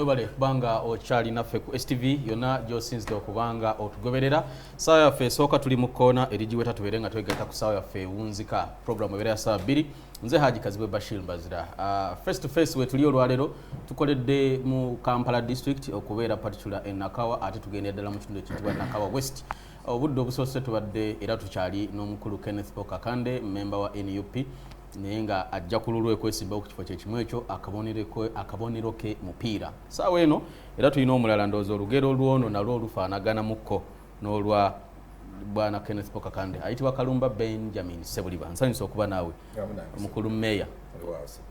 Webale kubanga okyali naffe ku STV yonna gy'osinzidde okubanga otugoberera. Ssaawa yaffe esooka tuli mu kkoona erigiweta tubeere nga twegata ku ssaawa yaffe ewunzika programu ebeera ya ssaawa 2. Nze Haji Kazibwe Bashir Mbazira. Face to face we tuli olwaleero tukoledde mu Kampala district okubeera particular e Nakawa ate tugenda ddala mu kitundu ekiyitibwa Nakawa West. Obudde obusoose tubadde era tukyali n'omukulu Kenneth Pokakande member wa NUP naye nga ajja kululwa ekwesimbawo ku kifo kyekimu ekyo akabonero ke mupiira. Saawa eno era tulina omulala ndowooza olugero lwono nalwo olufaanaganamukko n'olwa bwana Kenneth Pokakande ayitibwa Kalumba Benjamin Sebuliba. Nsanyusa okuba naawe omukulu meeya.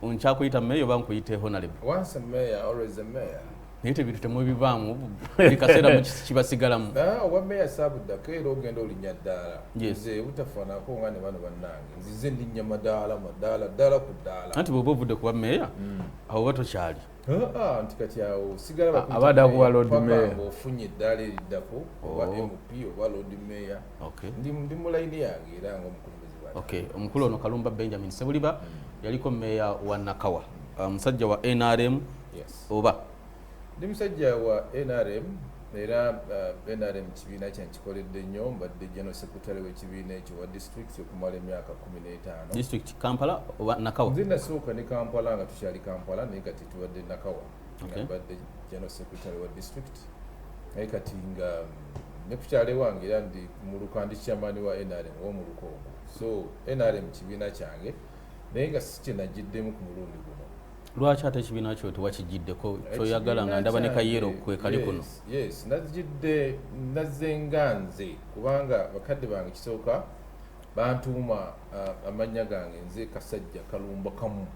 Nkyakuyita meeya oba nkuyite honorable? Once a mayor, always a mayor. Naye tebintu temwe bivaamu buli kaseera kibasigalamu. Owa meeya saabuddako era ogenda olinnya ddaala. Nze butafaanako nga ne bano bannange. Nzize ndinnya madaala ddala ku ddaala. Anti bw'oba ovudde kuba meeya awo oba tokyali. Nti kati awo sigala bakuyita abadde akuwa Lord Mayor. Ofunye eddaala eriddako oba MP oba Lord Mayor. Ndi mu layini yange era ng'omukulembeze wa. Omukulu ono Kalumba Benjamin Sebuliba yaliko meeya wa Nakawa, musajja wa NRM. Oba ndi musajja wa NRM era NRM kibiina kyenkikoledde nnyo, mbadde general secretary w'ekibiina ekyo wa district okumala emyaka 15. District Kampala oba Nakawa? Nze nasooka ne Kampala nga tukyali Kampala naye kati tubadde Nakawa. Mbadde general secretary wa district naye kati nga ne kukyala ewange era ndi mu Lukandi chairman wa NRM w'omuluko ogwo. So NRM kibiina kyange naye nga si kye nagiddemu ku mulundi guno. Lwaki ate ekibiina kyo tewakigiddeko kyoyagala nga ndaba ne kayero kwe kali kuno? Yes, nazze nga nze kubanga bakadde bange kisooka bantuuma amannya gange nze Kasajja Kalumba Kamu.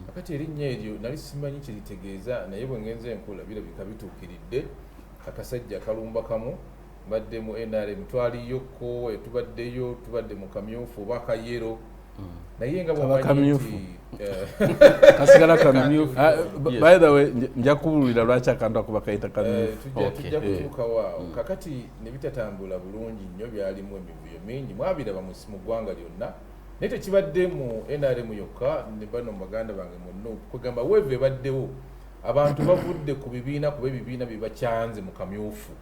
Kakati erinnya eryo nali simanyi kye litegeeza naye bwe ngenze enkula birabika bituukiridde. Akasajja Kalumba Kamu mbadde mu NRM twaliyoko tubadde mu kamyufu oba kayero naye nga bwamanyi kasigala kamyufu. By the way nja kubulira lwaki akantu akuba kayita kamyufu. Tujja kutuuka waawo. Kakati ne bitatambula bulungi nnyo, byalimu emivuyo mingi mwabiraba mu ggwanga lyonna naye tekibadde mu NRM yokka ne bano baganda bange munno kugamba weeve baddewo abantu bavudde ku bibiina kuba ebibiina bibakyanze mu kamyufu.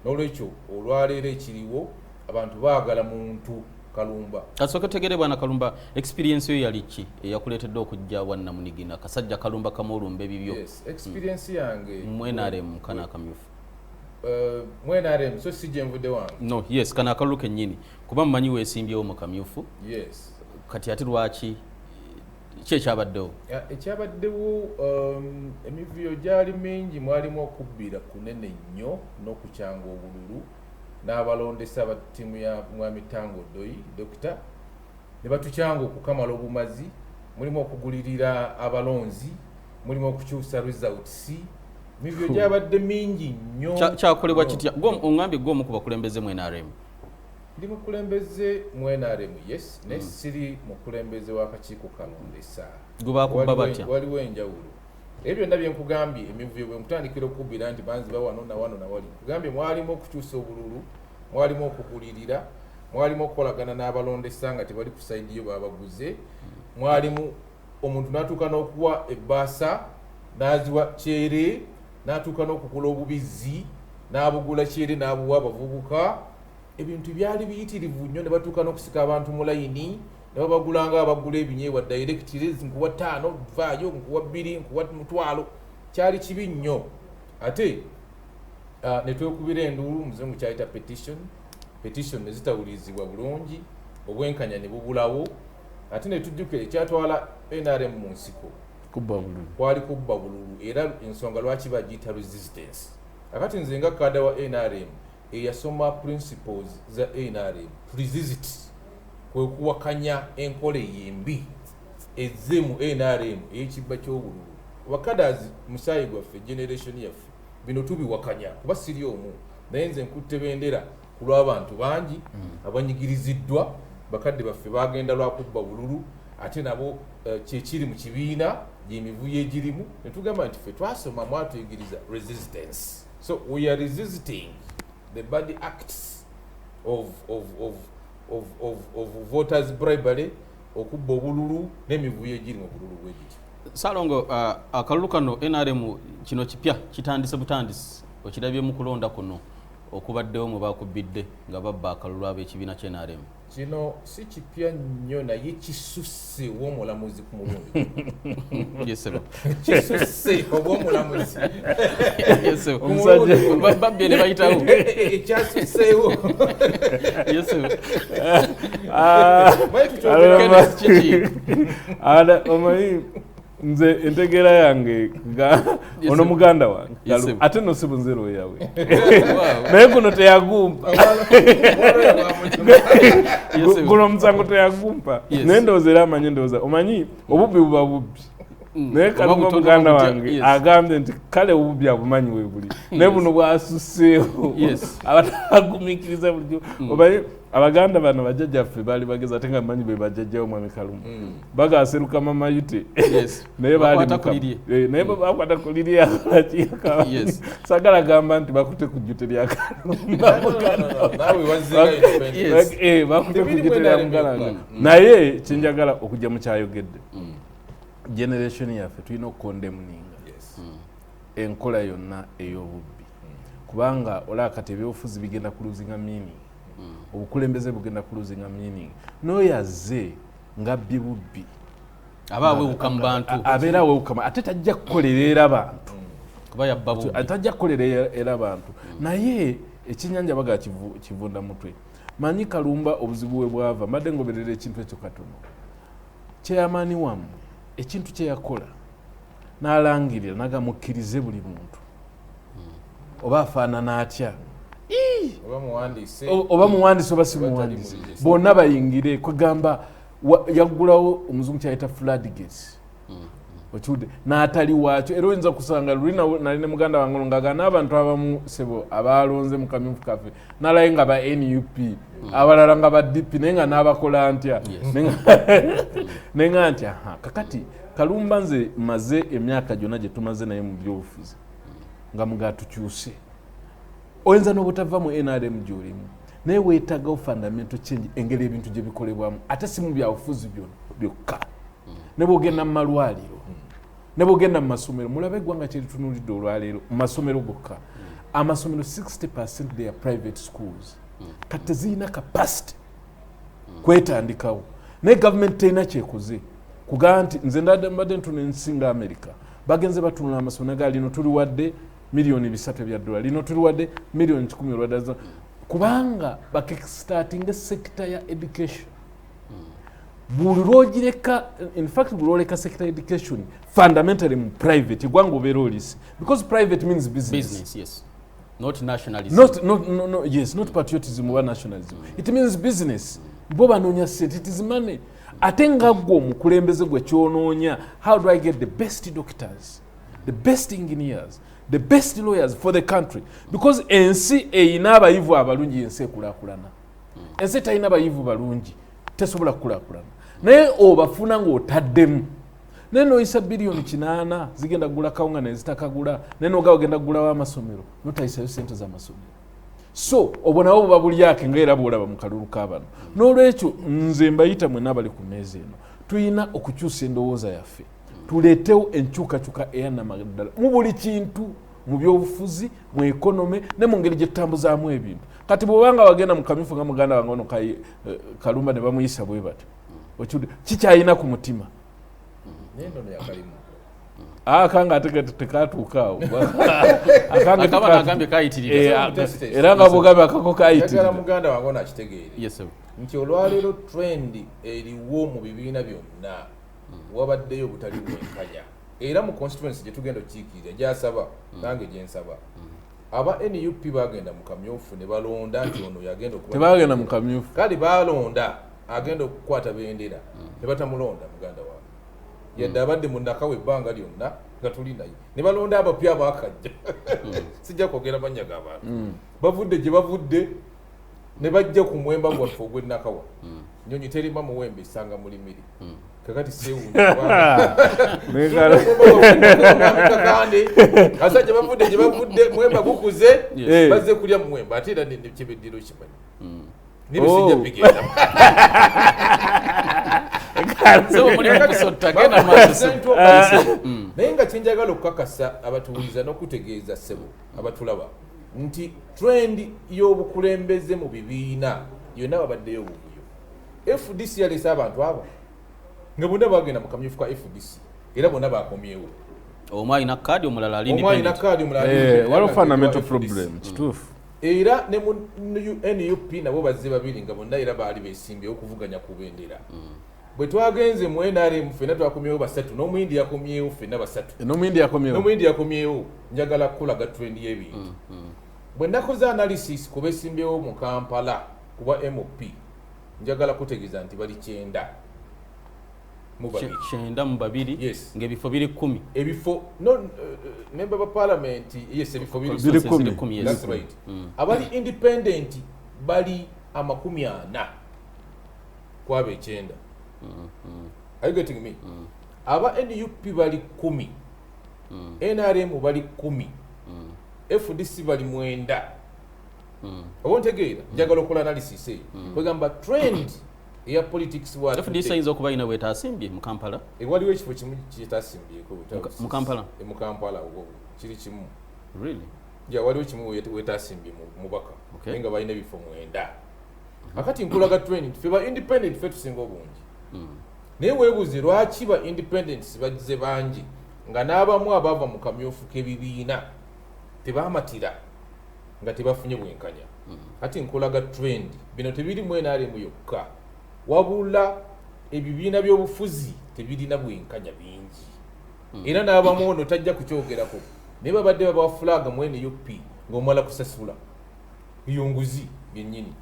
N'olwekyo olwaleero ekiriwo abantu baagala muntu Kalumba. Kasooka tegere bwana Kalumba, experience yo yali ki eyakuleetedde okujja wanna munigina Kasajja Kalumba Kamu olumbe bibyo? Yes, experience yange mu NRM kana kamyufu. Mu NRM so si je nvudde wange. No, yes, kana akalulu kennyini kuba mmanyi weesimbyewo mu kamyufu. Yes. Kati ate lwaki ki ekyabaddewo? Ekyabaddewo emivuyo gyali mingi, mwalimu okubbira kunene nnyo n'okukyanga obululu n'abalondesa ba ttiimu ya Mwami Tango Doi Dokita ne batukyanga okukamala obumazi, mulimu okugulirira abalonzi, mulimu okukyusa results. Emivyo gyabadde mingi nnyo. Kyakolebwa kitya? Ongambye gw'omu ku bakulembeze mu NRM. Ndi mukulembeze mu NRM, yes, ne siri mukulembeze w'akakiiko kalondesa. Gwe bakubba batya? Waliwo enjawulo. Ebyo byonna bye nkugambye emivuyo bwe mutandikira okubbira nti banziba wano na wali. Kugambye mwalimu okukyusa obululu, mwalimu okugulirira, mwalimu okukolagana n'abalondesa nga tebali ku sayidi yo babaguze, mwalimu omuntu n'atuuka n'okuwa ebbaasa n'aziwa kyere, n'atuuka n'okugula obubizzi n'abugula kyere n'abuwa abavubuka. Ebintu byali biyitirivu nnyo ne batuuka n'okusika abantu mu layini ne babagulanga abagula ebinyeebwa directors, nkuwa 5 vaayo, nkuwa 2, nkuwa 1,000. Kyali kibi nnyo. Ate ne twekubira enduulu, muzungu kyayita petition ne zitawulizibwa bulungi, obwenkanya ne bubulawo. Ate ne tujjukira ekyatwala NRM mu nsiko kwali kubba bululu era ensonga lwaki bagiyita resistance. Akati nze nga kada wa NRM eyasoma principles za NRM resist kwe kuwakanya enkola ey'embi ezze mu NRM ey'ekibba ky'obululu. Wakadazi musaayi gwaffe generation yaffe bino tubiwakanya kuba siri omu, naye nze nkutte bendera ku lw'abantu bangi abanyigiriziddwa. Bakadde baffe bagenda lwakubba bululu ate nabo kyekiri mu kibiina gy'emivuyo egirimu ne tugamba nti ffe twasoma mwatuyigiriza resistance. So we are resisting the bad acts of voters bribery, okubba obululu n'emivuyo egiri mu bululu bw'egiti. Salongo akalulu kano NRM kino kipya kitandise butandisi okirabye mu kulonda kuno okubaddewo mu bakubidde nga babba akalulu ab'ekibiina kya NRM. Kino si kipya nnyo naye kisusse w'omulamuzi ku mulundi. Yes sir. Kisusse obw'omulamuzi. Yes sir. Omusajja babbe ne bayitawo. Ekyasusseewo. Yes sir. Omanyi nze entegeera yange ono muganda wange ate no si bunzero yawe naye guno teyagumpa guno omusango teyagumpa naye ndowooza era amanyi ndowooza omanyi obubbi buba bubbi naye Kalumba muganda wange agambye nti kale obubbi abumanyi we buli naye buno bwasusseewo abatagumikiriza bulijjo omanyi abaganda bano bajjajjaffe baali bageza ate nga manyi be bajjajjawo mwami Kalumba bagaseruka mama yute naye naye bakwata ku liri yakolakiyaka sagala gamba nti bakute ku jjute lya Kalumba bakute ku jjute lya Mugalanga naye kyenjagala okujja mu kyayogedde generation yaffe tulina okukondemninga enkola yonna ey'obubbi kubanga olakati ebyobufuzi bigenda kuluzinga meaning obukulembeze bugenda kuluzinga meaning n'oyo azze ngabbi bubbi aba awewuka mu bantu abeera awewuka ate tajja kukolera abantu kuba yabba bubbi tajja kukolera era abantu naye ekyenyanja baga kivunda mutwe manyi Kalumba obuzibu bwe bwava mbadde ngoberera ekintu ekyo katono kyeyamaani wammwe ekintu kye yakola n'alangirira nagamukkirize buli muntu oba afaanana atya oba muwandiisi oba si muwandiisi bonna bayingire kwegamba yaggulawo omuzungu kyayita floodgates okiwudde n'atali waakyo era oyinza kusanga luli nali ne muganda wange ng'agaa n'abantu abamu sebo abalonze mu kamyufu kaffe nalaye nga ba NUP abalala nga ba DP naye nga n'abakola ntya naye nga nti kakati Kalumba nze maze emyaka gyonna gye tumaze naye mu byobufuzi nga mugatukyuse oyinza n'obutava mu NRM gy'olimu naye weetagawo fundamental change engeri ebintu gye bikolebwamu ate si mu byabufuzi byokka ne bw'ogenda mu malwaliro ne bw'ogenda mu masomero mulabe eggwanga kye litunulidde olwaleero mu masomero gokka amasomero 60% they are private schools kati tezirina capacity kwetandikawo naye gavumenti terina kyekoze kugamba nti nze mbadde ntuna ensi nga America bagenze batunula amasomero gali lino tuliwadde milioni 3 ebya dola lino tuliwadde milioni 10 olwadde kubanga bakickstarting sector ya education buli lwogireka in fact buli lwoleka sector education fundamentally mu private igwanga obeera olisi because private means business yes not nationalism not patriotism or nationalism it means business bo banoonya sente it is money ate nga gwe omukulembeze gwe kyonoonya how do I get the best doctors the best engineers the best lawyers for the country because ensi eyina abayivu abalungi ensi ekulaakulana ensi etayina abayivu balungi tesobola kukulaakulana naye obafuna ng'otaddemu naye n'oyisa biliyoni 8 zigenda kugula kawunga nezitakagula naye n'oga ogenda kugulawo amasomero notayisayo sente z'amasomero so obonawo buba bulyake ngaera bwolaba mu kalulu k'abano n'olwekyo nze mbayita mwenna abali ku mmeeza eno tulina okukyusa endowooza yaffe tuleetewo enkyukakyuka eyannamaddala mu buli kintu mu byobufuzi mu ekonome ne mu ngeri gye tutambuzaamu ebintu kati bw'obanga wagenda mu kamyufu nga muganda wange ono Kalumba ne bamuyisa bwe bati kikyayina ku mutima akanga ate tekatuukaawo era nga bwogambe akako kayitirira muganda wange ono akitegeere nti olwaleero trend eriwo mu bibiina byonna wabaddeyo obutali bwenkanya era mu constituency gye tugenda okukiikirira gyasaba nange gyensaba aba NUP bagenda mu kamyufu ne balonda nti ono yagenda tebagenda mu kamyufu kale balonda agenda okukwata bendera ne batamulonda muganda wange yadde abadde mu nakawe ebbanga lyonna nga tuli naye ne balonda abapya bakajja sijja kwogera mannya g'abantu bavudde gye bavudde ne bajja ku mwemba gwaffe ogw'ennakawa nyonyi terima muwembe esanga mulimiri kakati asajja bavudde gye bavudde mwemba gukuze bazze kulya muwemba ate era kibeddiro kimanyi nibisijja bigenda So muri kusota gena maso. Naye nga kyenjagala okukakasa abatuwuliza n'okutegeeza ssebo abatulaba nti trend y'obukulembeze mu bibiina yonna babaddeyo obuvuyo. FDC yalese abantu abo nga bonna bagenda mu kamyufu ka FDC era bonna bakomyewo. Omwalina kadi omulala ali Omwalina kadi omulala waliwo fundamental problem kituufu. Era ne mu NUP nabo bazze babiri nga bonna era baali beesimbye okuvuganya ku bendera. Bwe twagenze mu NRM ffenna twakomyewo basatu n'omuyindi yakomyewo ffenna basatu. N'omuyindi yakomyewo njagala kukulaga trend y'ebintu. Bwe nakoze analysis ku beesimbyewo mu Kampala kuba MOP njagala kutegeeza nti bali 9 mu babiri. 9 mu babiri ng'ebifo biri 10. Ebifo member of parliament ebifo biri 10. That's right. Abali independent bali 40 kwa be 9. Are you getting me? Aba NUP bali 10. NRM bali 10. FDC bali 9. Obontegeera njagala okola analysis eyo. Kwegamba trend ya politics wa FDC ayinza okuba ina wetasimbye mu Kampala. Waliwo ekifo kimu kyetasimbyeko mu Kampala. Mu Kampala kiri kimu. Really? Ja waliwo kimu wetasimbye mu Baka. Nga balina ebifo 9. Akati nkulaga trend feba independent fe tusinga obungi. Naye weebuuze lwaki ba independents bagize bangi nga n'abamu abava mu kamyufu k'ebibiina tebamatira nga tebafunye bwenkanya. Kati nkulaga trend bino tebiri mu NRM yokka wabula ebibiina by'obufuzi tebirina bwenkanya bingi. Era n'abamu ono tajja kukyogerako naye babadde babawa flag mu NUP ng'omala kusasula biyunguzi byennyini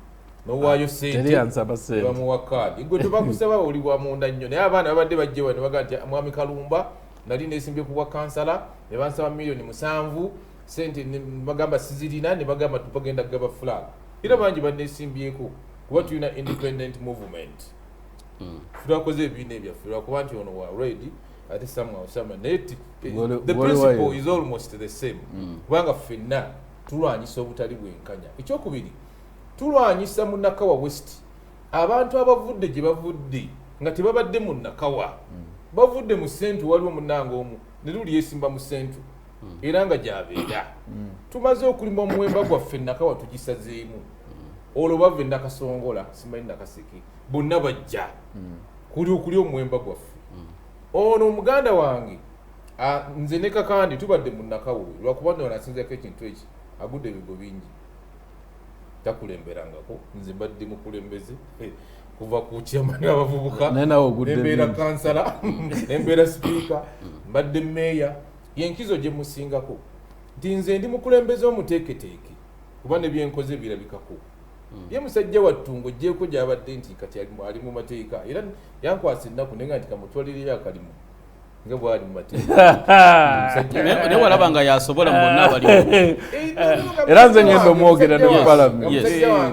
n'owaayo sente bamuwa kaadi. Gwe tebakusaba oli wa munda nnyo naye abaana babadde bajje wano baga nti Mwami Kalumba nali neesimbye ku bwa kansala ne bansaba miliyoni 7 sente ne bagamba sizirina ne bagamba tupagenda kugaba flag. Era bangi banneesimbyeko kuba tulina independent movement. Tulakoze ebibiina ebyaffe lwakuba nti ono wa ready ate somehow the principle is almost the same. Kubanga ffenna tulwanyisa obutali bwenkanya. Ekyokubiri tulwanyisa mu Nakawa West abantu abavudde gye bavudde nga tebabadde mu Nakawa bavudde mu Sentu waliwo munange omu ne luli yeesimba mu Sentu era nga gyabeera tumaze okulima omuwemba gwaffe Nakawa tugisazeemu olwo bave Nakasongola simanyi Nakaseke bonna bajja kuli omuwemba gwaffe ono omuganda wange nze ne Kakandi tubadde mu Nakawa lwakuba nno nasinzako ekintu eki agudde ebigo bingi takulemberangako nze mbadde mukulembeze kuva ku chairman abavubuka nembeera kansala nembeera speaker mbadde meya yenkizo gye musingako nti nze ndi mukulembeze omuteeketeeke kuba ne byenkoze birabikako ye musajja wattungo gyeko gyabadde nti kati ali mu mateeka era yankwasa ennaku nenga nti kamutwalirira akalimu nga bwali mu mateeka ne walaba nga yasobola mbonna bali era nze ngenda omwogera ne mu parliament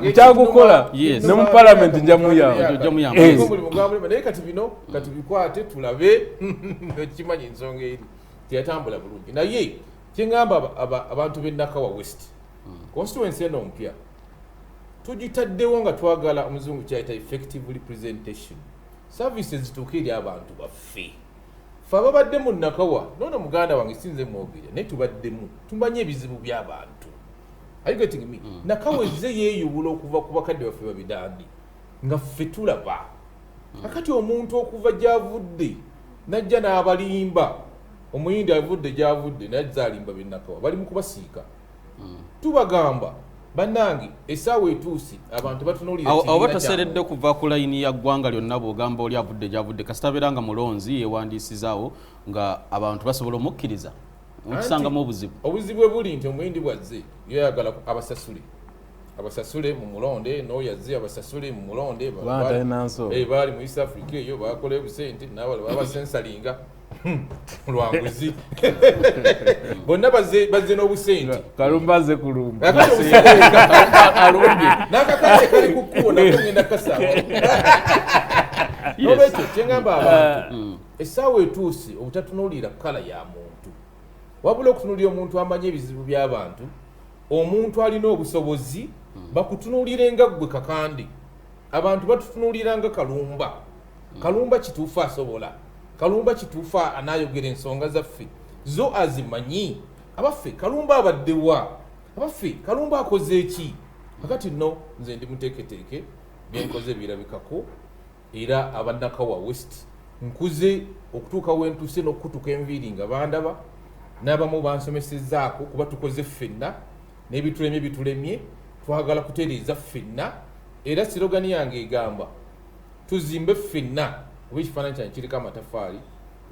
nkyagukola ne mu parliament njamuyamba naye kati bino kati bikwate tulabe kimanyi ensonga eri teyatambula bulungi naye kyengamba abantu b'e Nakawa West constituency eno mpya tugitaddewo nga twagala omuzungu kyayita effective representation services zituuke eri abantu baffe fe ababadde mu Nakawa noono muganda wange sinze mwogere naye tubaddemu tumanye ebizibu by'abantu. Are you getting me? Nakawa ezize yeeyubula okuva ku bakadde baffe babidandi nga ffe tulaba akati omuntu okuva gy'avudde najja n'abalimba omuyindi avudde gy'avudde najja alimba b'e Nakawa bali mu kubasiika tubagamba bannange essaawa etuusi abantu batunuulira awo bataseredde kuva ku layini ya ggwanga lyonna bw'ogamba oli avudde gy'avudde kasita beera nga mulonzi yeewandiisizaawo nga abantu basobola omukkiriza okisangamu obuzibu bwe buli nti omuyindi bwazze yayagala abasasule mu mulonde n'oyazze abasasule mu mulonde baali mu East Africa eyo bakola ebusente n'abala babasensalinga lwanguzi bonna bazze n'obusente Kalumba azze kulumba alungi n'akakale kali ku kkubo nako ngenda kasaba nolwekyo kyengamba abantu essaawa etuusi obutatunuulira kkala ya muntu wabula okutunuulira omuntu amanyi ebizibu by'abantu omuntu alina obusobozi bakutunuulire nga ggwe Kakandi abantu batutunuulira nga Kalumba Kalumba kituufu asobola, Kalumba kituufu anayogera ensonga zaffe zo azimanyi. Abaffe Kalumba abaddewa, abaffe Kalumba akoze eki? Kakati no nze ndi muteeketeeke byenkoze birabikako, era abannakawa West nkuze okutuuka wentuse n'okutuuka enviiri nga bandaba n'abamu bansomesezzaako kuba tukoze ffenna n'ebitulemye bitulemye, twagala kutereeza ffenna, era sirogani yange egamba tuzimbe ffenna oba ekifaananyi kyange kiriko amataffaali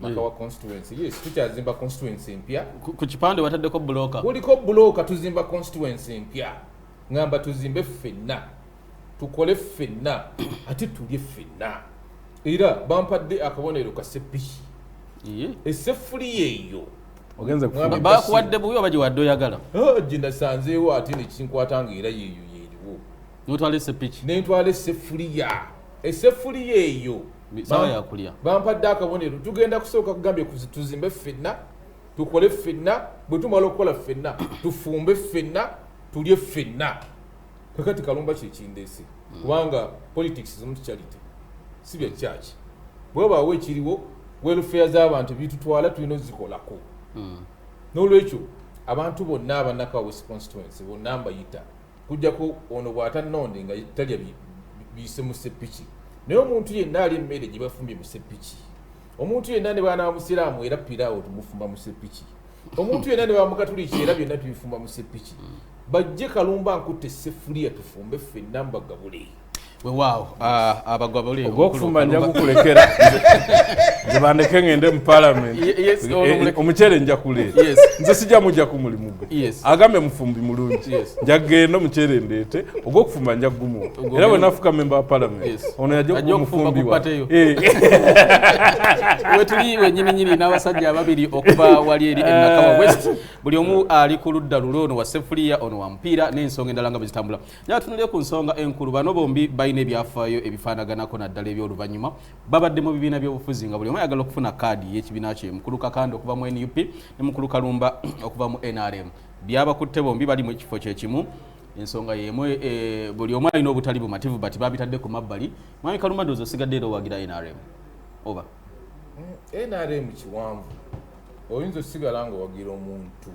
Makawa constituency. Yes, tukyazimba constituency empya. Ku kipande wataddeko bulooka. Kuliko bulooka tuzimba constituency empya. Ngamba tuzimbe ffenna, tukole ffenna, ate tulye ffenna. Era bampadde akabonero ka seppiki. Esseffuliya eyo ogenze kufuna bakuwadde buyo bagiwadde oyagala. Gye nasanzeewo ate ne kinkwatanga era yeeyo yeeriwo. N'otwala essepiki. Ne ntwala esseffuliya. Esseffuliya eyo sawa yakulya. Bampadde akabonero tugenda kusooka kugambye tuzimbe ffenna, tukole ffenna, bwe tumala okukola ffenna, tufumbe ffenna, tulye ffenna. Kakati Kalumba kyekindeese kubanga politics zimu charity si bya church. Bwebaawo ekiriwo welfare z'abantu bitutwala tulina ozikolako. N'olwekyo abantu bonna abannaka West Constituency bonna mbayita kujjako ono bw'atannonde nga talya biyise mu seppiki. Naye omuntu yenna ali emmere gye bafumbye mu seppiki, omuntu yenna ne baana bamusiraamu era piraawo tumufumba mu seppiki, omuntu yenna ne bamukatuliki era byonna tubifumba mu seppiki. Bajje Kalumba nkutte esseffuliya tufumbe ffenna mbagabule. Weewaawo abagabule ogw'okufumba nja gukulekera nze bandeke ngende mu parliament omuceere nja kuleeta nze sijja mujja ku mulimu gwe agambe mufumbi mulungi nja kugenda omuceere ndeete ogw'okufumba nja gumuwa era bwe nafuka member wa parliament ono yajja okuba omufumbi wetuli wenyininyini n'abasajja ababiri okuva wali eri Nakawa West, buli omu ali ku ludda lule, ono wa seffuliya ono wa mupiira n'ensonga endala nga bwe zitambula. Naye tutunulire ku nsonga enkulu, bano bombi balina ebyafaayo ebifaanaganako naddala eby'oluvannyuma. Babadde mu bibiina by'obufuzi nga buli omu ayagala okufuna kaadi y'ekibiina kye, mukulu Kakande okuva mu NUP ne mukulu Kalumba okuva mu NRM. Byabakutte bombi bali mu ekifo kye kimu. Ensonga y'emu, buli omu alina obutali bumativu bati babitadde ku mabbali. Mwami Kalumba ndowooza osigadde era owagira NRM oba NRM kiwanvu oyinza osigala nga owagira omuntu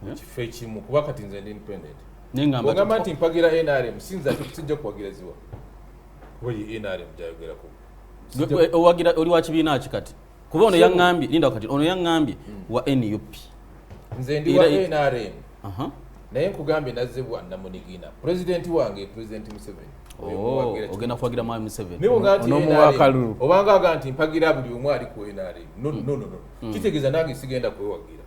mu kifo ekimu kuba kati nze ndi independent. Ogamba nti mpagira NRM sinza sijja kuwagira ziwa oyi NRM gyayogerako owagira oli wa kibiina ki kati kuba ono yaŋŋambye linda kati ono yaŋŋambye wa NUP nze ndi wa NRM naye nkugambye nazze bwa Namunigina pulezidenti wange pulezidenti Museveni. Ogenda kuwagira mwami Museveni n'omuwakalulu obanga aga nti mpagira buli omu ali ku NRM no kitegeeza nange sigenda kwewagira.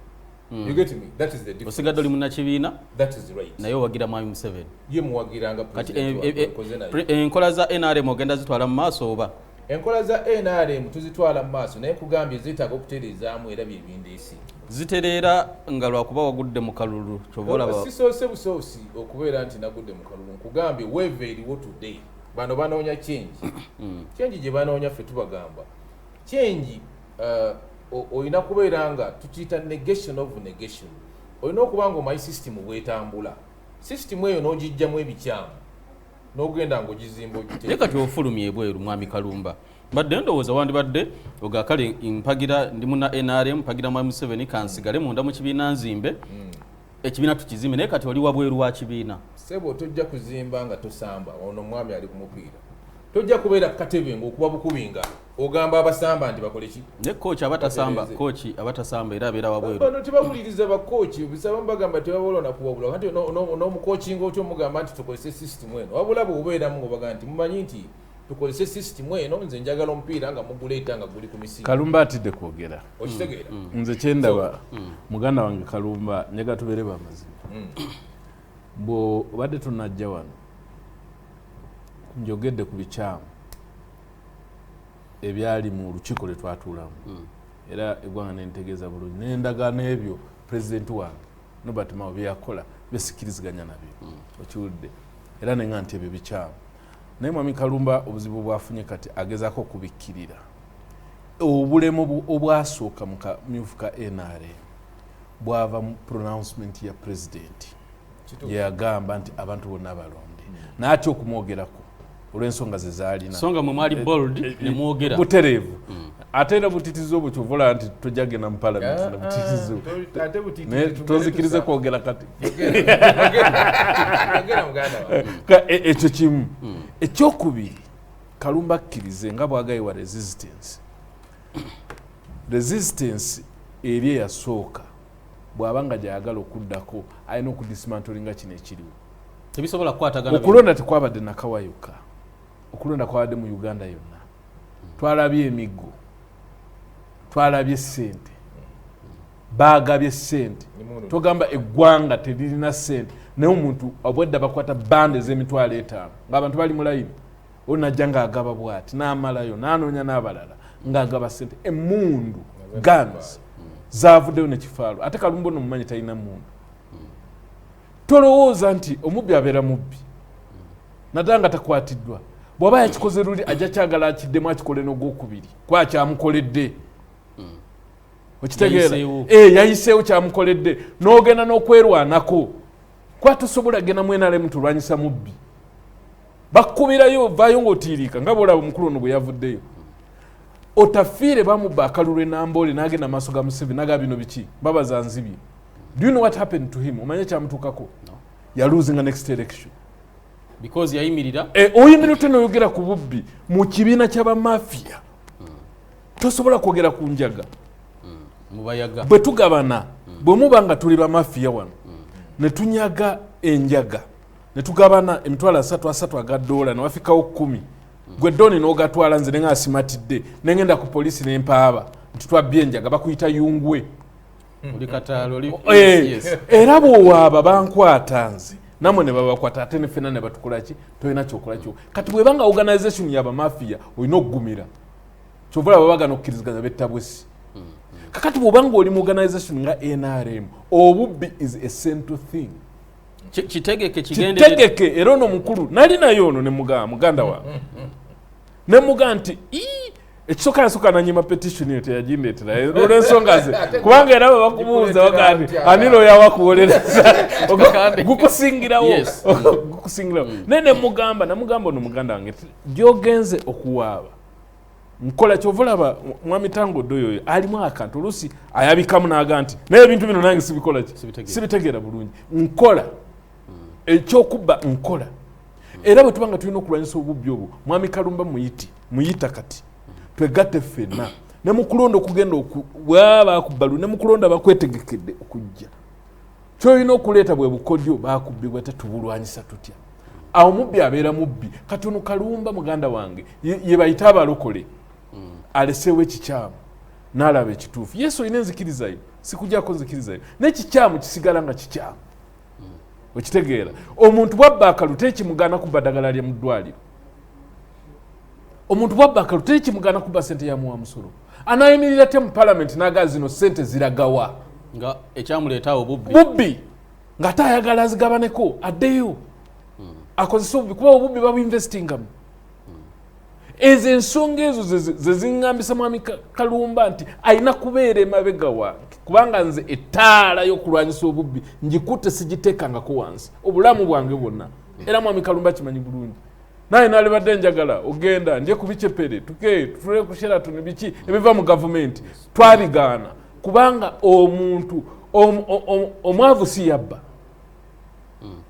You get me? That is the difference. Osigadde oli munnakibiina that is right naye owagira mwami Museveni ye muwagiranga kati enkola za NRM ogenda zitwala mu maaso oba enkola za NRM tuzitwala mu maaso naye nkugambye zeetaaga okutereezaamu era byebindeesi zitereera nga lwakuba wagudde mu kalulu kyoboolaba sisoose busoosi okubeera nti nagudde mu kalulu nkugambye weeve eriwo today bano banoonya change change gye banoonya ffe tubagamba change olina kubeera nga tukiyita negation of negation. Olina okuba nga omanyi system bwetambula system eyo n'ogijjamu ebikyamu n'ogenda ng'ogizimba ogiteeka. Naye kati ofulumya ebweru mwami Kalumba badde ndowooza wandibadde ogakale mpagira ndi muna NRM mpagira mwami Museveni kansigale munda mu kibiina nzimbe ekibiina tukizimbe naye kati oli wabweru wa kibiina. Sebo tojja kuzimba nga tosamba ono mwami ali ku mupiira tojja kubeera katebe ng'okuba bukubinga ogamba abasamba nti bakole ki ne kooki abatasamba era abeera wabweru bano tebawuliriza bakooki bisaba mbagamba tebabola nakuwabula kati n'omukookinga otyo omugamba nti tukozese system eno wabula bw'obeeramu ng'obaga nti mumanyi nti tukozese system eno nze njagala omupiira nga muguleeta nga guli ku misingi. Kalumba atidde kwogera okitegeera nze kyendaba muganda wange Kalumba nyaga tubeere bamazima bw'obadde tunajja wano njogedde ku bikyamu ebyali mu lukiiko lwe twatuulamu era eggwanga nentegeeza bulungi n'endagaano ebyo pulezidenti wange Norbert Mao bye yakola besikiriziganya nabyo okiwulidde era nenga nti ebyo bikyamu naye mwami Kalumba obuzibu bwafunye kati agezaako okubikkirira obulemu obwasooka mu kamyufu ka NRM bwava mu pronouncement ya pulezidenti yeyagamba nti abantu bonna balonde n'atya okumwogerako olw'ensonga ze zaalina songa mwe mwali bold ne mwogera butereevu ate era butitizo obwo kyovola nti tojagenda mu palamenti na butitizo tozikirize kwogera kati ekyo kimu ekyokubiri Kalumba akkirize nga bwagayiwa resistance eri eyasooka bw'abanga gyayagala okuddako alina okudismantolinga kino ekiriwo tebisobola kukwatagana okulonda tekwabadde nakawayuka okulonda kwabadde mu Uganda yonna twalabye emiggo twalabye ssente baagabye ssente togamba eggwanga teririna ssente naye omuntu obwedda bakwata bande ez'emitwalo 5 ng'abantu bali mu layini onajja ng'agaba bw'ati n'amalayo n'anoonya n'abalala ng'agaba ssente emmundu guns zaavuddeyo nekifaalo ate Kalumba ono mumanyi talina mmundu tolowooza nti omubbi abeera mubbi naddala nga takwatiddwa bw'aba yakikoze luli ajja kyagala akiddemu akikole n'ogwokubiri kuba kyamukoledde okitegeera yayiseewo kyamukoledde n'ogenda n'okwerwanako kuba tosobola genda mwenalemu tulwanyisa mubbi bakkubirayo vaayo ng'otiiriika nga bwolaba omukulu ono bwe yavuddeyo otafiire bamubba akalulu enamboole n'agenda maaso ga Museveni naga bino biki babaza nzibye. Do you know what happened to him? Omanye kyamutuukako? Ya losing the next election because yayimirira oyimirira tenoyogera ku bubbi mu kibiina ky'abamafia tosobola kwogera ku njaga mubayaga bwe tugabana bwe muba nga tuli bamafia wano ne tunyaga enjaga ne tugabana emitwalo 3 aga dola ne wafikawo 10 gwe doni n'ogatwala nze ne ngasimatidde ne ngenda ku polisi ne mpaaba nti twabbye enjaga bakuyita yungwe era bw'owaaba bankwata nze namwe ne babakwata ate ne ffenna ne batukola ki tolina kyokola kyo kati bwebanga organisation y'abamafia olina okugumira kyovola babagana okkiriziganya bettabwesi kakati bw'obanga oli mu organisation nga NRM obubbi is a central thing kitegeke era ono mukulu nali naye ono ne muganda wange ne muga nti ekisooka yasooka nanyima petition eyo teyagindetera olw'ensonga ze kubanga era bwe bakubuuza bagandi aniro yawakuwolereza gukusingirawo naye namugamba ono muganda wange gyogenze okuwaaba nkola kyovulaba mwami Tango Doyo alimu akantu oluusi ayabikamu n'aga nti naye ebintu bino nange sibikola ki sibitegeera bulungi nkola ekyokubba nkola era bwe tubanga tulina okulwanyisa obubbi obwo mwami Kalumba muyita kati twegatte ffenna ne mukulonda okugenda bwaba akubbalu ne mukulonda bakwetegekedde okujja kyolina okuleeta bwe bukodyo bakubbibwa tetubulwanyisa tutya awo mubbi abeera mubbi kati ono Kalumba muganda wange ye bayita abalokole aleseewo ekikyamu n'alaba ekituufu yesu olina enzikirizayo sikujjako nzikirizayo n'ekikyamu kisigala nga kikyamu okitegeera omuntu bwabba akalu tekimugana kubba ddagala lye mu ddwaliro omuntu bwabba akalu tekimugana kubba ssente ya muwa musolo anayimirira te mu palamenti n'agaa zino ssente ziragawa nga ekyamuleetawo bubbi ng'ate ayagala azigabaneko addeyo akozesa obubbi kuba obubbi babuinvestingamu ezo ensonga ezo ze ziŋŋambisa mwami Kalumba nti alina kubeera emabega wange kubanga nze ettaala y'okulwanyisa obubbi ngikutte sigiteekangako wansi obulamu bwange bwonna era mwami Kalumba kimanyi bulungi naye nalibadde njagala ogenda nje kubicepere tutule ku Sheraton biki ebiva mu gavumenti twabigaana kubanga omuntu omwavu si yabba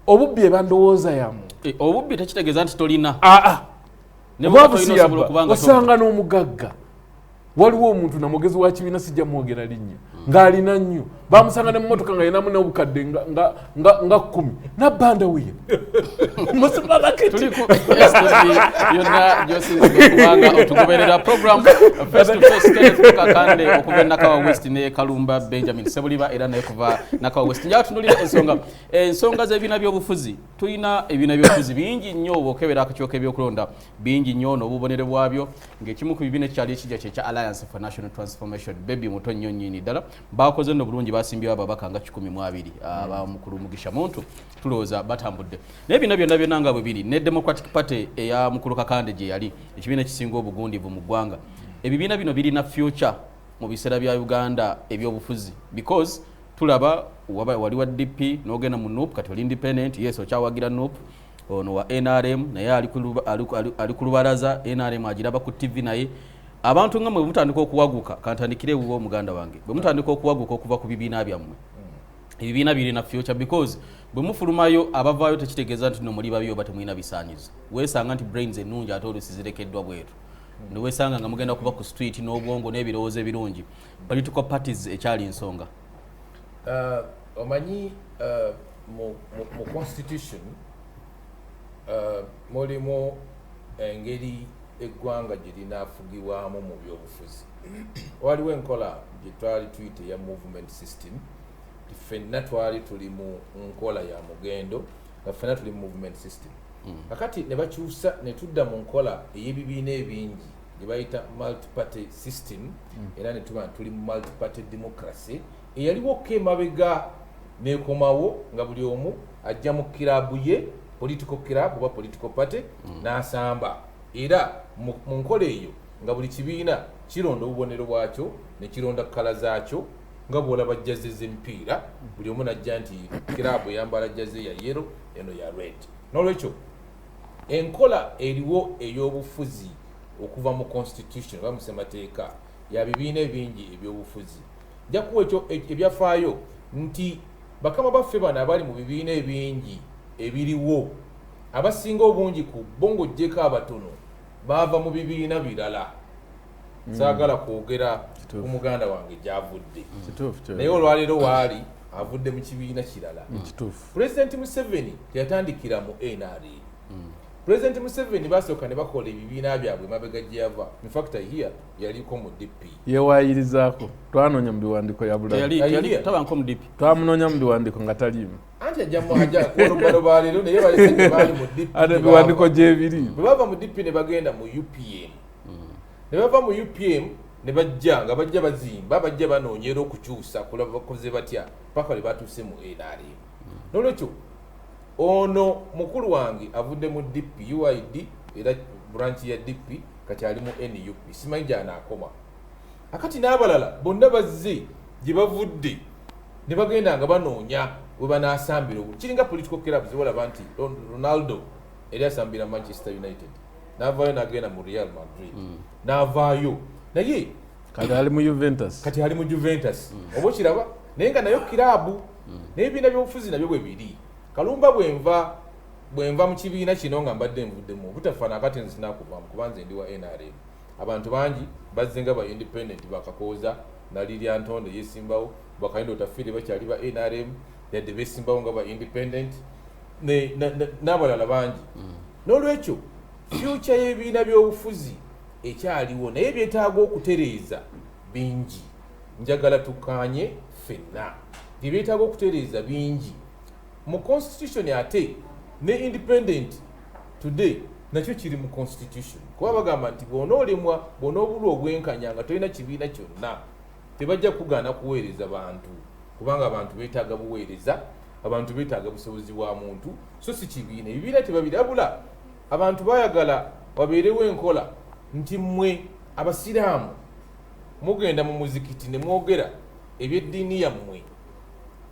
obubbi eba ndowooza yamu obubbi tekitegeeza nti tolina omwavu si yabba osanga n'omugagga waliwo omuntu namugezi wa kibiina sijja mwogera linnya ng'alina nnyo bamusanga ne mu mmotoka nga yinamu n'obukadde nga 10 nabbanda wiye yonna gyosinzikubanga otugoberera program face to face Kenneth Kakande okuva Nakawa West ne Kalumba Benjamin Sebuliba era naye kuva Nakawa West njala tunulira ensonga z'ebibiina by'obufuzi tulina ebibiina by'obufuzi bingi nnyo obwokebera akakyoka ebyokulonda bingi nnyo n'obubonero bwabyo ng'ekimu ku bibiina ekikyali ekijja kyekya Alliance for National Transformation baby muto nnyo nnyini ddala bakoze nno bulungi basimbyewo ababaka nga 12 abamukulu Mugisha Muntu tulowooza batambudde naye bino byonna nga bwe biri ne Democratic Party eya mukulu Kakande gye yali ekibiina ekisinga obugundivu mu ggwanga ebibiina bino birina future mu biseera bya Uganda ebyobufuzi because tulaba wali wa DP n'ogenda mu NUP kati oli independent yes okyawagira NUP ono wa NRM naye ali ku lubalaza NRM agiraba ku TV naye abantu nga mwe mutandika okuwaguka kantandikire wuwo muganda wange bwe mutandika okuwaguka okuva ku bibiina byammwe ebibiina birina future because bwe mufulumayo abavaayo tekitegeeza nti no muli babyo batemulina bisaanyizo weesanga nti brains ennungi ate olusizirekeddwa bwetu niweesanga nga mugenda kuba ku street n'obwongo n'ebirowoozo ebirungi political parties ekyali nsonga omanyi mu constitution mulimu engeri eggwanga gye linaafugibwamu mu byobufuzi waliwo enkola gye twali tuyita ya movement system ffenna twali tuli mu nkola ya mugendo nga ffenna tuli mu movement system kakati ne bakyusa ne tudda mu nkola ey'ebibiina ebingi gye bayita multiparty system era ne tuba tuli mu multiparty democracy eyaliwoko emabega nekomawo nga buli omu ajja mu kirabu ye political club oba political party n'asamba era mu nkola eyo nga buli kibiina kironda obubonero bwakyo ne kironda kkala zaakyo nga bwolaba jjaze z'emipiira buli omu najja nti kirabu eyambala jjaze ya yellow eno ya red n'olwekyo enkola eriwo ey'obufuzi okuva mu constitution oba mu ssemateeka ya bibiina ebingi eby'obufuzi jakuwa ekyo ebyafaayo nti bakama baffe bano abali mu bibiina ebingi ebiriwo abasinga obungi ku bongo jjeko abatono baava mu bibiina birala saagala kwogera ku muganda wange gyavudde naye olwaleero waali avudde mu kibiina kirala President Museveni teyatandikira mu NRA President Museveni basooka ne bakola ebibiina byabwe mabega gyava infact here yaliko mu DP yewaayirizaako twanoonya mu biwandiiko ya tabanko mu DP twamunoonya mu biwandiiko nga taliimu anti ajjamu ajja olubalo baleero naye balese baali mu DP ate biwandiiko gyebiri bwe bava mu DP ne bagenda mu UPM ne bava mu UPM ne bajja nga bajja bazimba bajja banoonyera okukyusa kulaba bakoze batya paka lwe batuuse mu NRM n'olwekyo ono mukulu wange avudde mu DP UID era branch ya DP kati ali mu NUP simanyi gy'anaakoma akati n'abalala bonna bazze gye bavudde ne bagenda nga banoonya we banaasambira kiringa political clubs walaba nti Ronaldo eri asambira Manchester United n'avaayo n'agenda mu Real Madrid n'avaayo naye kati ali mu Juventus oba okiraba naye nga nayo kirabu n'ebibiina by'obufuzi nabyo bwe biri Kalumba bwenva mu kibiina kino nga mbadde nvuddemu butafaana akati nze sinaakuvaamu kubanze ndi wa NRM abantu bangi bazze nga ba independent bakakooza nalirya ntonde yesimbawo bakayindo tafiire bakyali ba NRM yadde besimbawo nga ba independent n'abalala bangi n'olwekyo future y'ebibiina by'obufuzi ekyaliwo naye byetaaga okutereeza bingi njagala tukkaanye ffenna byetaaga okutereeza bingi mu constitution ate ne independent today nakyo kiri mu constitution kuba bagamba nti bw'onoolemwa bw'onoobulwa obwenkanya nga tolina kibiina kyonna tebajja kugaana kuweereza bantu kubanga abantu beetaaga buweereza abantu beetaaga busobozi bwa muntu so si kibiina ebibiina tebabirabula abantu baayagala wabeerewo enkola nti mmwe abasiraamu mugenda mu muzikiti ne mwogera ebyeddiini yammwe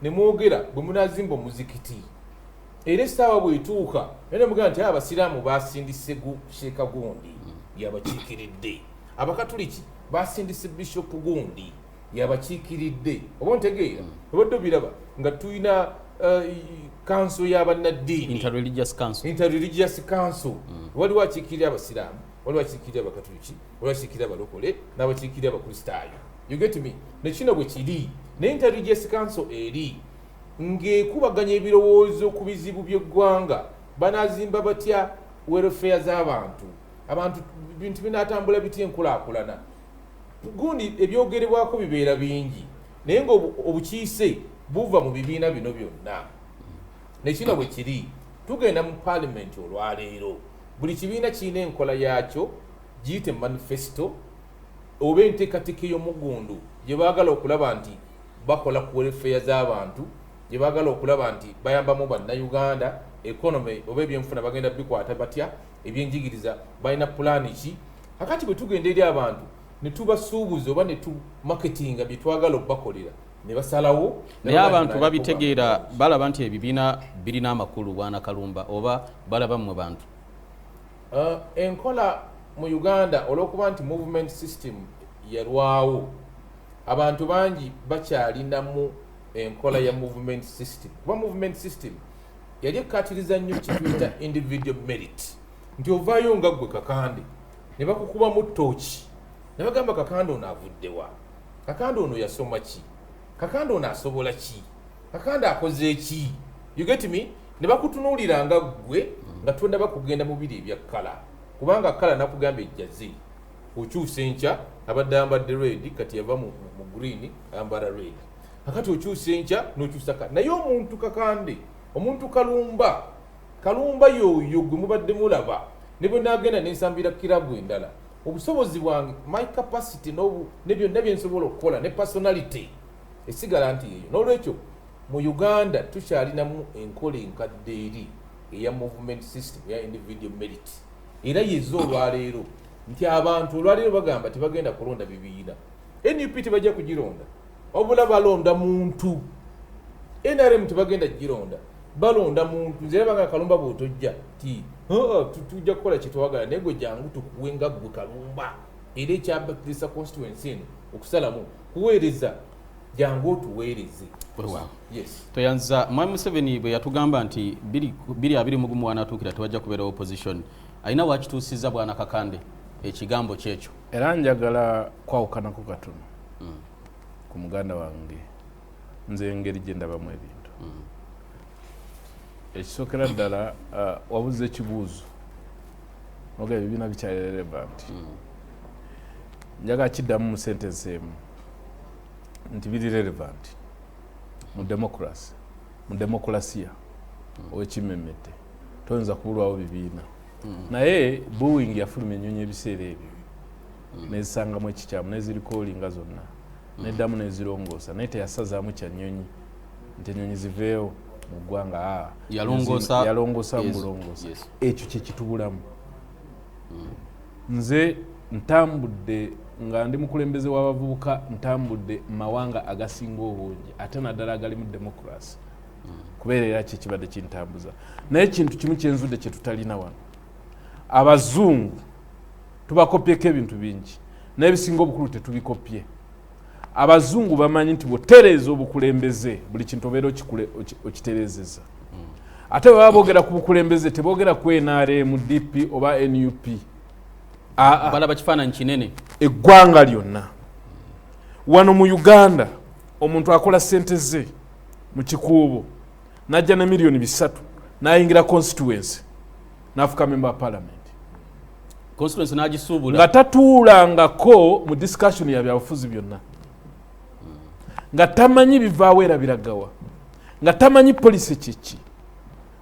ne mwogera bwe munaazimba omuzikiti era essaawa bw'etuuka naye ne mugamba nti abasiraamu baasindise Sheeka gundi yabakiikiridde abakatuliki baasindise Bishop gundi yabakiikiridde oba ntegeera obadde obiraba nga tulina kanso y'abannaddiini interreligious council waliwo akiikirira abasiraamu waliwo akiikirira abakatuliki waliwo akiikirira abalokole n'abakiikirira abakristaayo you get me nekino bwe kiri ne interreligious council eri ng'ekubaganya ebirowoozo ku bizibu by'eggwanga banaazimba batya welfare z'abantu abantu bintu binaatambula bitya enkulaakulana gundi ebyogerebwako bibeera bingi naye nga obukiise buva mu bibiina bino byonna nekino bwe kiri tugenda mu parliament olwaleero buli kibiina kirina enkola yaakyo giyite manifesto oba enteekateeka ey'omugundu gye baagala okulaba nti bakola ku welfare z'abantu gye baagala okulaba nti bayambamu bannayuganda economy oba ebyenfuna bagenda bikwata batya ebyenjigiriza balina pulaani ki kakati bwe tugenda eri abantu ne tubasuubuza oba ne tumaketinga bye twagala okubakolera ne basalawo naye abantu babitegeera balaba nti ebibiina birina amakulu bwana Kalumba oba balaba mmwe bantu enkola mu Uganda olw'okuba nti movement system yalwawo abantu bangi bakyalinamu enkola ya movement system kuba movement system yali ekkatiriza nnyo kituyita individual merit nti ovaayo nga ggwe Kakande ne bakukubamu ttooki ne bagamba Kakande ono avuddewa Kakande ono yasoma ki Kakande ono asobola ki Kakande akoze ki you get me ne bakutunuulira nga ggwe nga twenda bakugenda mu biri ebya kkala kubanga kkala nakugamba ejjaze okyusa enkya abadde ayambadde red kati yava mu green ayambala red akati okyusa enkya n'okyusa kala naye omuntu Kakande omuntu Kalumba yoyo gwe mubadde mulaba ne bwe naagenda n'ensambira kirabu endala obusobozi bwange my capacity ne byonna bye nsobola okukola ne personality esigala nti eyo n'olwekyo mu Uganda tukyalinamu enkola enkadde eri eya movement system eya individual merit era yezo olwaleero nti abantu olwaleero bagamba tebagenda kulonda bibiina NUP tebajja kugironda obula balonda muntu NRM tebagenda gironda balonda muntu nzera banga Kalumba bw'otojja ti tujja kukola kye twagala naye gwe jangu tukuwe nga ggwe Kalumba era ekyabakirisa constituency eno okusalamu kuweereza jangu otuweereze yes toyanza Mwami Museveni bwe yatugamba nti 2021 wanatuukira tebajja kubeera opposition alina wakituusiza bwana Kakande ekigambo kyekyo era njagala kwawukanako katono ku muganda wange nze engeri gye ndabamu ebintu ekisookera ddala wabuze ekibuuzo noga ebibiina bikyali relevant njagala kiddamu mu sentence emu nti biri relevant mu democracy mu demokrasiya owekimemete toyinza kubulwawo bibiina naye Boeing yafulumya ennyonyi ebiseera ebyo nezisangamu ekikyamu nezirikoolinga zonna neddamu nezirongoosa naye teyasazaamu kya nnyonyi nti ennyonyi ziveewo mu ggwanga yalongoosa mbulongoosa ekyo kyekitubulamu nze ntambudde nga ndi mukulembeze w'abavubuka ntambudde mawanga agasinga obungi ate naddala agalimu demokrasi kubeera era kyekibadde kintambuza naye ekintu kimu kyenzudde kye tutalina wano abazungu tubakopyeko ebintu bingi naye bisinga obukulu tetubikopye abazungu bamanyi nti bw'otereeza obukulembeze buli kintu obeera okitereezeza ate bwe baba boogera ku bukulembeze teboogera ku NRM DP oba NUP balaba kifaananyi kinene eggwanga lyonna wano mu Uganda omuntu akola ssente ze mu kikuubo n'ajja ne miliyoni 3 n'ayingira constituency n'afuka member of parliament constituency n'agisuubula nga tatuulangako mu discussion ya byabufuzi byonna nga tamanyi bivaawo era biragawa nga tamanyi poliisi kiki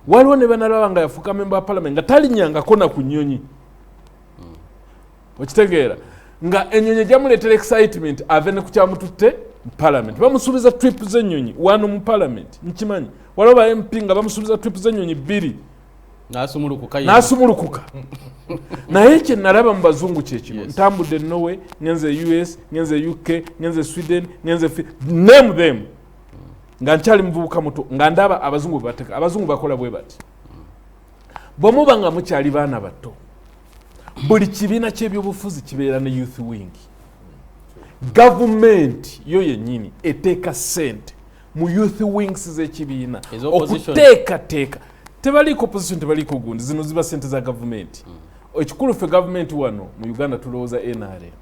waliwo ne banalaba nga yafuka member of parliament nga talinyangako na ku nnyonyi okitegeera nga ennyonyi gyamuleetera excitement ave ne ku kyamututte mu parliament bamusuubiza trip z'ennyonyi wano mu parliament nkimanyi waliwo ba MP nga bamusuubiza trip z'ennyonyi 2 n'asumulukuka naye kye nalaba mu bazungu kyekino ntambudde Norway ngenze US ngenze UK ngenze Sweden ngenze name them nga nkyali muvubuka muto nga ndaba abazungu bateka abazungu bakola bwe bati bwe muba nga mukyali baana bato buli kibiina ky'ebyobufuzi kibeera ne youth wing government yo yennyini eteeka ssente mu youth wings z'ekibiina okuteekateeka tebaliko opposition tebaliko gundi zino ziba ssente za government ekikulu ffe government wano mu Uganda tulowooza NRM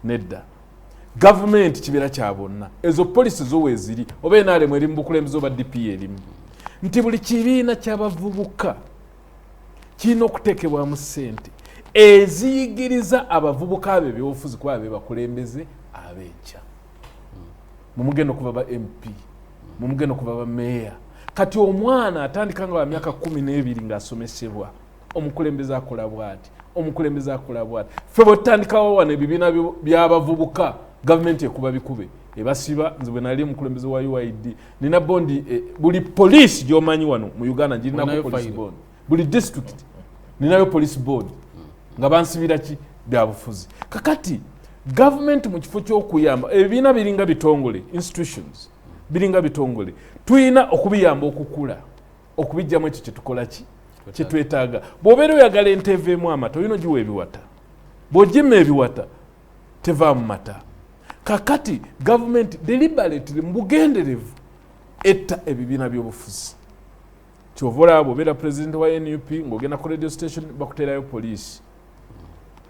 nedda government kibeera kya bonna ezo policy zo weeziri oba NRM eri mu bukulembeze oba DP erimu nti buli kibiina ky'abavubuka kirina okuteekebwamu ssente eziyigiriza abavubuka abo ebyobufuzi kuba be bakulembeze ab'enkya mumugenda okuva ba MP mumugenda okuva ba meya kati omwana atandika nga wa myaka 12 ng'asomesebwa omukulembeze akola bw'ati omukulembeze akola bw'ati ffe bwetutandikawo wano ebibiina by'abavubuka gavumenti ekuba bikube ebasiba nze bwe nali omukulembeze wa UID nina bondi buli poliisi gy'omanyi wano mu Uganda ngirinako police bond buli district ninayo police board nga bansibira ki byabufuzi kakati government mu kifo ky'okuyamba ebibiina biringa bitongole institutions biringa bitongole tuyina okubiyamba okukula okubijjamu ekyo kyetukola ki kyetwetaaga bw'obeera oyagala ente eveemu amata olina ogiwa ebiwata bw'ogima ebiwata tevaamu mata kakati gavumenti deliberately mu bugenderevu etta ebibiina by'obufuzi kyova olaba bw'obeera pulezidenti wa NUP ng'ogenda ku radio station bakuteerayo poliisi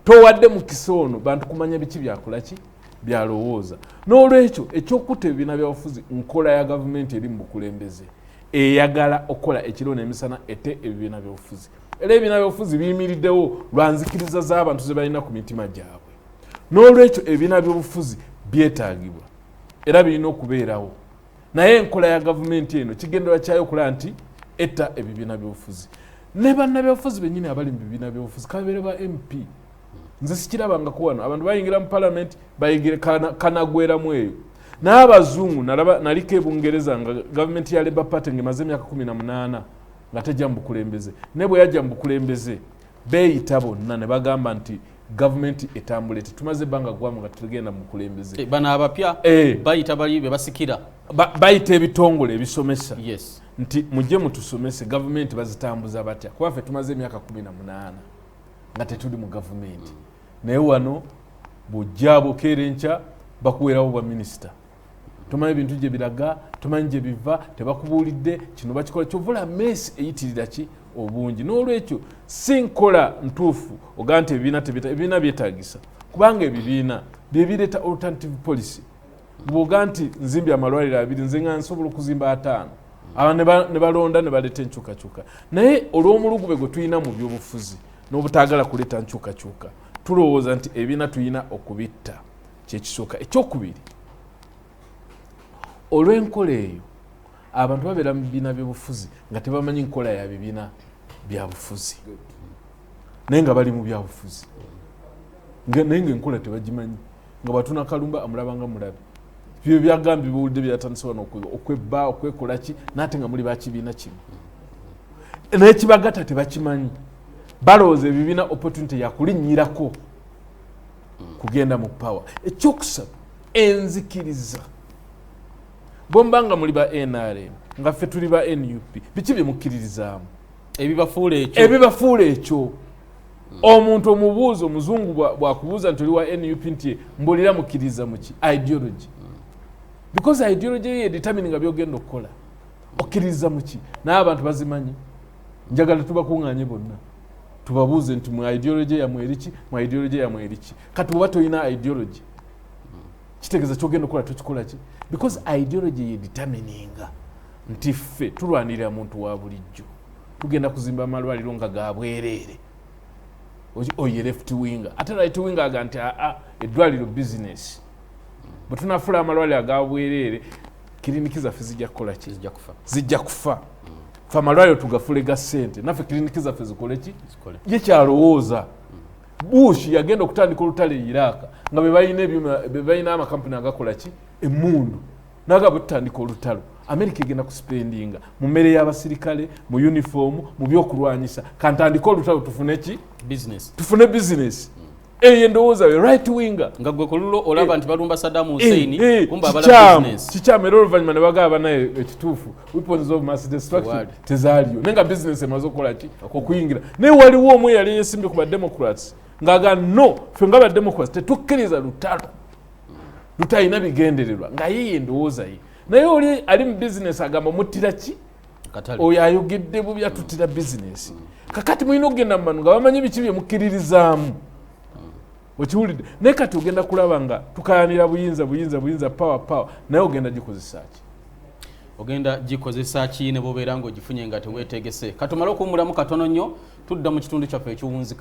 towadde mu kisoono bantu kumanya biki byakolaki byalowooza n'olwekyo ekyokutta ebibiina by'obufuzi nkola ya gavumenti eri mu bukulembeze eyagala okukola ekiro n'emisana ette ebibiina by'obufuzi era ebibiina by'obufuzi biyimiriddewo lwanzikiriza z'abantu ze balina ku mitima gyabwe n'olwekyo ebibiina by'obufuzi byetaagibwa era birina okubeerawo naye enkola ya gavumenti eno kigendera kyayo okulaba nti etta ebibiina by'obufuzi ne bannabyabufuzi bennyini abali mu bibiina by'obufuzi kabeere ba MP nze sikirabangako wano abantu bayingira mu palamenti bayingire kanagweramu eyo naye abazungu naliko ebungereza nga gavumenti ya Labour Party ng'emaze emyaka 18 nga tejja mu bukulembeze ne bwe yajja mu bukulembeze beeyita bonna ne bagamba nti gavumenti etambule tetumaze ebbanga gwamu nga tutagenda mu bukulembeze bano abapya bayita bali be basikira bayita ebitongole ebisomesa yes nti mujje mutusomese gavumenti bazitambuza batya kuba ffe tumaze emyaka 18 nga tetuli mu gavumenti naye wano bw'ojja bukeera enkya bakuweerawo bwa minisita tomanyi ebintu gye biraga tomanyi gye biva tebakubuulidde kino bakikola kyovula mesi eyitirira ki obungi n'olwekyo si nkola ntuufu ogaa nti ebibiina byetaagisa kubanga ebibiina byebireeta alternative policy bw'ogaa nti nzimbye amalwaliro 2 nze nga nsobola okuzimba 5 abantu ne balonda ne baleeta enkyukakyuka naye olw'omulugube gwe tulina mu byobufuzi n'obutaagala kuleeta nkyukakyuka tulowooza nti ebibiina tulina okubitta kyekisooka ekyokubiri olw'enkola eyo abantu babeera mu bibiina by'obufuzi nga tebamanyi nkola ya bibiina bya bufuzi naye nga bali mu byabufuzi naye ngaenkola tebagimanyi nga batuna kalumba amulabanga mulabe byo byagambye biwulidde byatandise wano okwebba okwekola ki naate nga muli bakibiina kimu naye kibagata tebakimanyi balowooza ebibiina opportunity yakulinnyirako kugenda mu power ekyokusatu enzikiriza bombanga muli ba NRM nga ffe tuli ba NUP biki bye mukkiririzaamu ebibafuula ekyo omuntu omubuuzo omuzungu bwakubuuza nti oli wa NUP nti mbulira mukkiriza muki ideology because ideology ye determining byogenda okukola okkiriza muki naye abantu bazimanyi njagala tubakuŋŋaanye bonna tubabuuze nti mu ideology yamwe eriki mu ideology yamwe eriki kati bw'oba toyina ideology kitegeeza kyogenda okukola tokikola ki because ideology ye determininga nti ffe tulwanirira muntu wa bulijjo tugenda kuzimba amalwaliro nga ga bwereere oye left winger ate right winger aga nti eddwaliro business bwe tunafuula amalwaliro aga bwereere kiriniki zaffe zijja kukola ki zijja kufa fe amalwaliro tugafule ga ssente naffe kiriniki zaffe zikole ki ye kyalowooza Bush yagenda okutandika olutale Iraq nga be balina amakampuni agakola ki emmundu naga butandika olutalo America egenda kuspendinga mu mmere y'abasirikale mu uniform mu byokulwanyisa kantandika olutalo tufune ki business endowooza we right winger nga gwe kululo olaba nti balumba Saddam Hussein kumba abala business kikyame oluvannyuma ne bagaba naye ekituufu weapons of mass destruction tezaaliyo nenga business emaze okukola ki okuyingira naye waliwo omwe yali yeesimbye ku bademocrats ngaga no ffe nga bademocrats tetukkiriza lutalo lutalina bigendererwa nga ye endowooza ye naye oli ali mu business agamba muttira ki oyo ayogedde bubi atuttira business kakati mulina okugenda mu manu nga bamanyi biki bye mukkiririzaamu okiwulidde naye kati ogenda kulaba nga tukayanira buyinza power naye ogenda gikozesa ki ogenda gikozesa ki ne bobeera ng'ogifunye nga teweetegese katumale okuwummulamu katono nnyo tudda mu kitundu kyaffe ekiwunzika